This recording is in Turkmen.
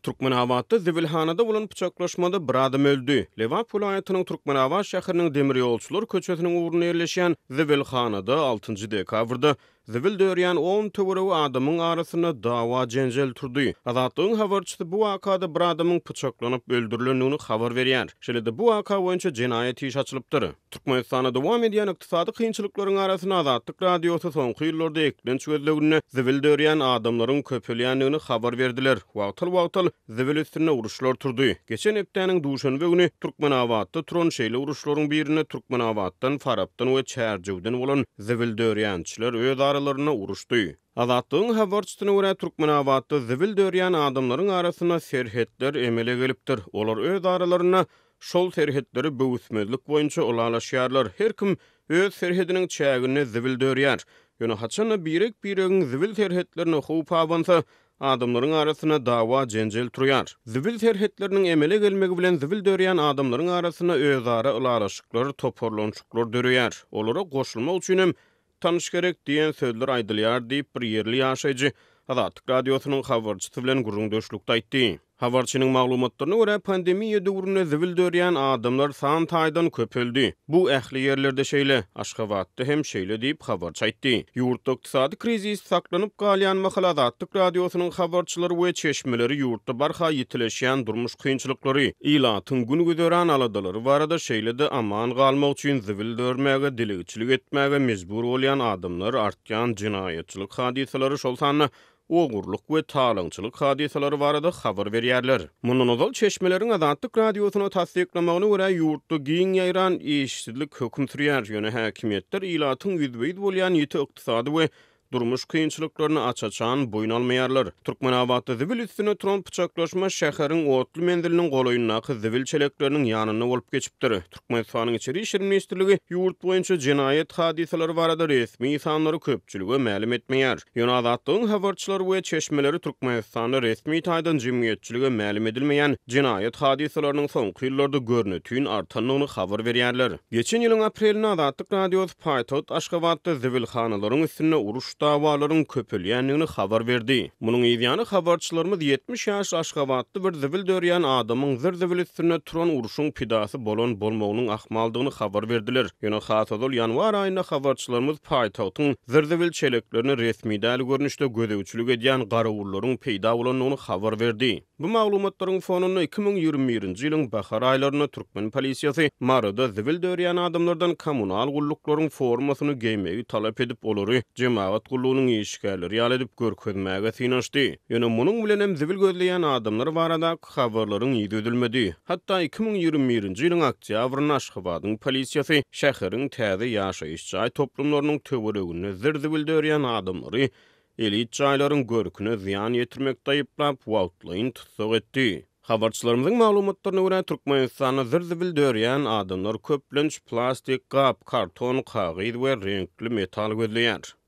Türkmenabadda zibilhanada bolan pyçaklaşmada bir adam öldü. Lewap vilayatynyň Türkmenabad şäheriniň demir ýolçular köçesiniň uruny ýerleşýän zibilhanada 6-njy dekabrda zibil dörýän 10 töweregi adamyň arasyna dawa jenjel turdy. Azatlygyň habarçysy bu wakada bir adamyň pyçaklanyp öldürilendigini habar berýär. Şeýle bu waka boýunça jenaýet işi açylypdyr. Türkmenistanda dowam edýän ykdysady kynçylyklaryň arasyna Azatlyk radiosy soňky ýyllarda eklenç gözlegini zibil dörýän adamlaryň köpelýändigini habar berdiler. Wagtal zibil üstüne uruşlar turdy. Geçen hepdeniň duşanby güni Türkmenabadda turan şeýle uruşlaryň birine Türkmenabaddan, Farabdan we Çärjewden bolan zibil dörýänçiler öz aralarına uruşdy. Azatlygyň habarçysyna görä Türkmenabadda zibil dörýän adamlaryň arasyna serhetler emele gelipdir. Olar öz aralaryna şol serhetleri böwüsmezlik boýunça ulalaşýarlar. Her kim öz serhediniň çägini zibil dörýär. Ýöne haçan biregin zibil serhetlerini howp abansa adamlaryň arasyna dawa jenjel turýar. Zibil serhetleriniň emele gelmegi bilen zibil dörýän adamlaryň arasyna özara ulalaşyklar, toporlanşyklar dörýär. Olara goşulmak üçin tanış gerek diýen sözler aýdylýar diýip bir ýerli ýaşaýjy Azatlyk radiosynyň habarçysy bilen gurulmuşlukda aýtdy. Habarçynyň maglumatlaryna görä pandemiýa döwründe zibil dörýän adamlar san taýdan köpeldi. Bu ähli ýerlerde şeýle, Aşgabatda hem şeýle diýip habarçy aýtdy. Ýurtda ykdysady krizis saklanyp galýan mahal Azatlyk radiosynyň habarçylary we çeşmeleri ýurtda barha ýitileşýän durmuş kynçylyklary, ilatyň gün gödören aladalary barada şeýle-de aman galmak üçin zibil dörmäge, dilegçilik etmäge mejbur bolýan adamlar artýan jinaýatçylyk hadiseleri şol sany ogurluk we talaňçylyk hadiseleri barada habar berýärler. Mundan ozal çeşmeleriň Azatlyk radiosyna tasdiklamagyna görä ýurtda giň ýaýran işsizlik hökm sürýär. Ýöne häkimetler ilatyň ýüzbeýid bolýan ýeti ykdysady we durmuş kynçylyklaryny açaçan boyun almaýarlar. Türkmenabadda zibil üstüne turan pyçaklaşma şäheriň otly mendiliniň golaýyndaky zibil çelekleriniň ýanyna bolup geçipdir. Türkmenistanyň içeri işler ministrligi ýurt boýunça jenaýet hadiseleri barada resmi sanlary köpçülige ma'lum etmeýär. Ýöne Azatlygyň habarçylary we çeşmeleri Türkmenistanda resmi taýdan jemgyýetçilige ma'lum edilmeýän jenaýet hadiseleriniň soňky ýyllarda görnetýän artanlygyny habar berýärler. Geçen ýylyň aprelinde Azatlyk radiosy paýtagat Aşgabatda zibilhanalaryň üstüne uruş dawalaryň köpelýändigini habar berdi. Munyň ýany habarçylarymyz 70 ýaş Aşgabatda bir zibil dörýän adamyň zibil üstüne turan uruşyň pidasy bolan bolmagynyň ahmaldygyny habar berdiler. Ýöne hasazol ýanwar aýynda habarçylarymyz paýtagtyň zibil çeleklerini resmi däl görnüşde gödäwçilik edýän garawullaryň peýda bolanlygyny habar berdi. Bu maglumatlaryň fonunda 2021-nji ýylyň bahar aýlaryna Türkmen polisiýasy Marada zibil dörýän adamlardan kommunal gullyklaryň formasyny geýmegi talap edip olary jemaat gullugynyň işgärleri ýaly edip görkezmäge synaşdy. Ýöne munyň bilen hem zibil gözleýän adamlar barada habarlaryň ýygy ödülmedi. Hatda 2021-nji ýylyň oktýabryna Aşgabatyň polisiýasy şäheriň täze ýaşaýyş jaý toplumlarynyň töweregine zibil dörýän adamlary elit jaýlaryň görküne ziýan ýetirmek daýyplap wagtlaýyn tutsak etdi. Habarçylarymyzyň maglumatlaryna görä Türkmenistanda zibil dörýän adamlar köplenç plastik, gap, karton, kagyd we renkli metal gözleýär.